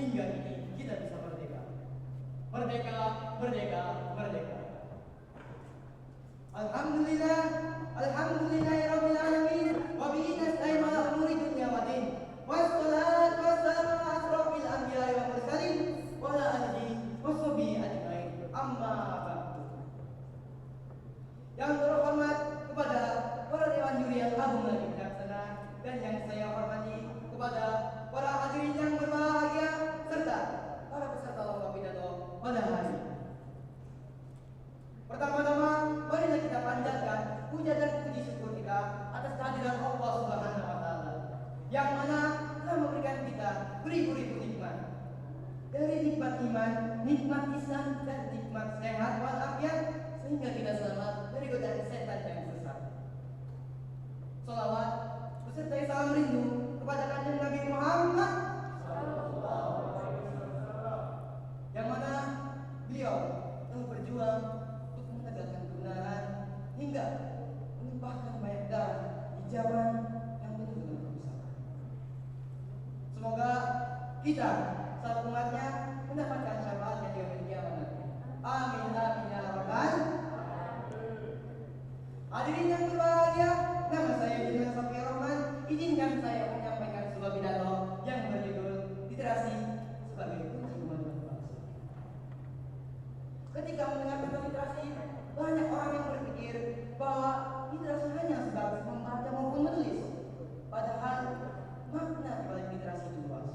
hingga kini kita bisa merdeka. Merdeka, merdeka, merdeka. Alhamdulillah, alhamdulillahirabbil alamin, wa bihi nasta'inu ala umuri dunya wa din. Wassalatu wassalamu ala asrofil anbiya'i wal mursalin wa ala alihi washabihi ajmain. Amma ba'du. Yang terhormat kepada para dewan juri yang agung lagi bijaksana, dan yang saya hormati kepada para hadirin yang berbahagia serta para peserta lomba pidato pada hari ini. Pertama-tama, marilah kita panjatkan puja dan puji syukur kita atas kehadiran Allah Subhanahu wa Ta'ala, yang mana telah memberikan kita beribu-ribu nikmat. Dari nikmat iman, nikmat Islam, dan nikmat sehat walafiat, sehingga kita selamat dari godaan setan yang sesat. Salawat beserta salam rindu kepada kanjeng Nabi Muhammad yang mana beliau telah berjuang untuk menegakkan kebenaran hingga menumpahkan banyak darah di zaman yang penuh dengan kerusakan. Semoga kita saat umatnya mendapatkan syafaatnya di yaumil qiyamah nanti. Amin amin ya rabbal. Hadirin yang berbahagia, nama saya Julian Safi Rahman. Izinkan saya menyampaikan sebuah pidato yang berjudul literasi sebagai kunci kemajuan bangsa. Ketika mendengar kata literasi, banyak orang yang berpikir bahwa literasi hanya sebatas membaca maupun menulis. Padahal makna di balik literasi itu luas.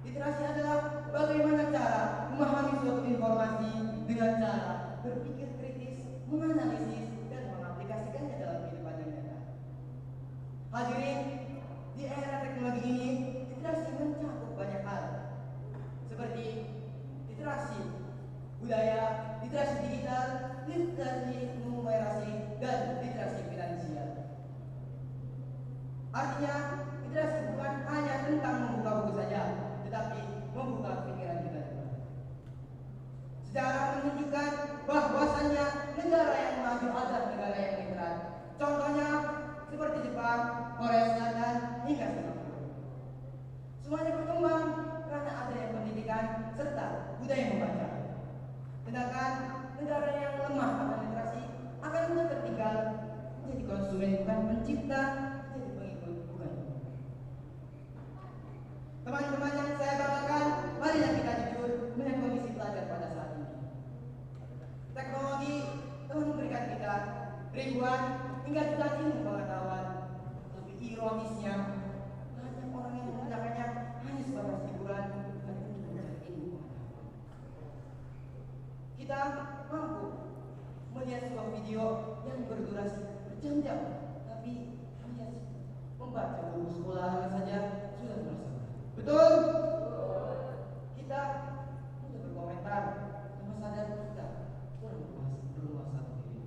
Literasi adalah bagaimana cara memahami suatu informasi dengan cara berpikir kritis, menganalisis, dan mengaplikasikannya dalam kehidupan yang nyata. Hadirin, di era teknologi ini, literasi mencakup banyak hal, seperti literasi budaya, literasi digital, literasi numerasi, dan literasi finansial. Artinya, literasi bukan hanya tentang membuka buku saja, tetapi membuka pikiran kita juga. Sejarah menunjukkan bahwasannya negara yang maju adalah negara yang literat. Contohnya seperti Jepang, Korea Selatan, hingga Singapura. Semuanya berkembang karena adanya pendidikan serta budaya membaca. Sedangkan negara yang lemah akan literasi akan mudah tertinggal, menjadi konsumen bukan pencipta, menjadi pengikut bukan pemimpin. Teman-teman yang saya banggakan, marilah kita jujur melihat kondisi pelajar pada saat ini. Teknologi telah memberikan kita ribuan hingga jutaan ilmu pengetahuan, tapi ironisnya banyak orang yang menggunakannya hanya sebatas hiburan dan untuk mencari ilmu pengetahuan. Kita mampu melihat sebuah video yang berdurasi berjam-jam, tapi melihat membaca buku sekolah saja sudah merasa betul. Kita sudah berkomentar tanpa sadar kita berluasa diri.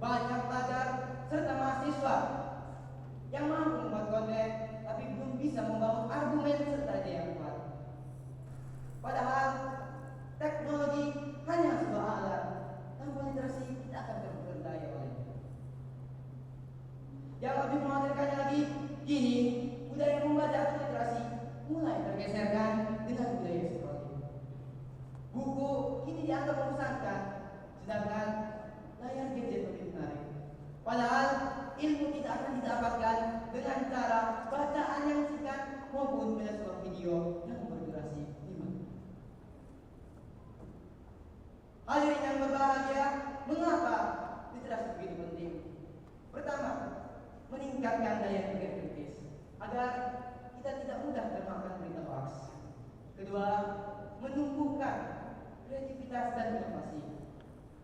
Banyak pelajar serta mahasiswa yang mampu membuat konten tapi belum bisa membangun argumen serta ide yang kuat. Padahal teknologi hanya sebuah alat, tanpa literasi kita akan terperdaya olehnya. Yang lebih mengkhawatirkannya lagi, kini budaya membaca atau literasi mulai tergeserkan dengan budaya scrolling. Buku kini dianggap membosankan, sedangkan layar gadget lebih menarik. Padahal ilmu tidak akan didapatkan dengan cara bacaan yang singkat maupun melihat sebuah video yang berdurasi 5 menit. Hadirin yang berbahagia, mengapa literasi begitu penting? Pertama, meningkatkan daya pikir kritis agar kita tidak mudah termakan berita hoax. Kedua, menumbuhkan kreativitas dan inovasi.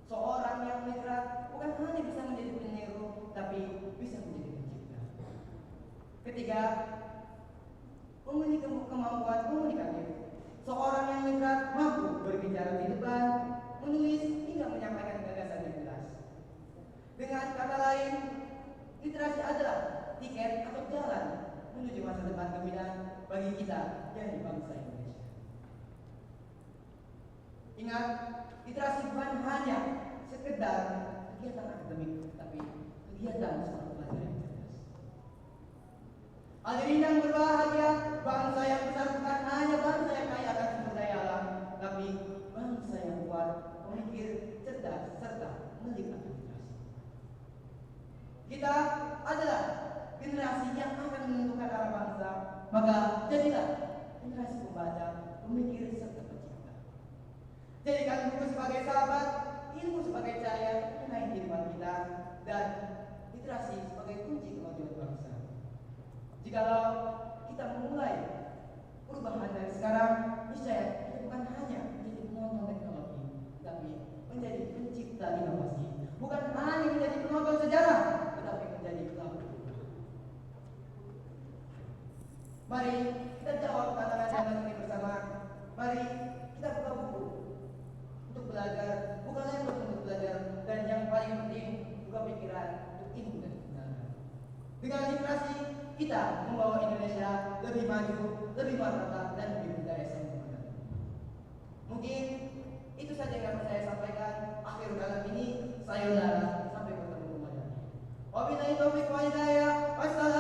Seorang yang literat bukan hanya bisa menjadi peniru, tapi bisa menjadi pencipta. Ketiga, memiliki kemampuan komunikatif. Seorang yang literat mampu berbicara di depan, menulis hingga menyampaikan gagasan yang jelas. Dengan kata lain, literasi adalah tiket atau jalan menuju masa depan gemilang bagi kita dari bangsa Indonesia. Ingat, literasi bukan hanya sekedar kegiatan akademik, tapi kegiatan seorang pelajar yang cerdas. Hadirin yang berbahagia, Bangsa yang besar bukan hanya bangsa yang kaya akan sumber daya alam, tapi bangsa yang kuat, pemikir, cerdas, serta melek akan generasi. Kita adalah generasi yang akan menentukan arah bangsa, maka jadilah generasi pembaca, pemikir, serta pencipta. Jadikan buku sebagai sahabat, ilmu sebagai cahaya mengenai kehidupan kita, dan literasi sebagai kunci kemajuan bangsa. Jikalau kita memulai perubahan dari sekarang, niscaya kita bukan hanya menjadi penonton teknologi, tapi menjadi pencipta inovasi. Bukan hanya menjadi penonton sejarah, tetapi menjadi pelaku perubahan. Mari kita jawab tantangan ini bersama. Mari kita buka buku untuk belajar, bukan laptop untuk belajar, dan yang paling penting buka pikiran untuk ilmu dan kebenaran. Dengan literasi kita membawa Indonesia lebih maju, lebih martabat, dan lebih berdaya saing kepada. Mungkin itu saja yang dapat saya sampaikan. Akhir kali ini, sayonara, sampai ketemu kembali. Wabillahi taufiq wal hidayah. Wassalamualaikum.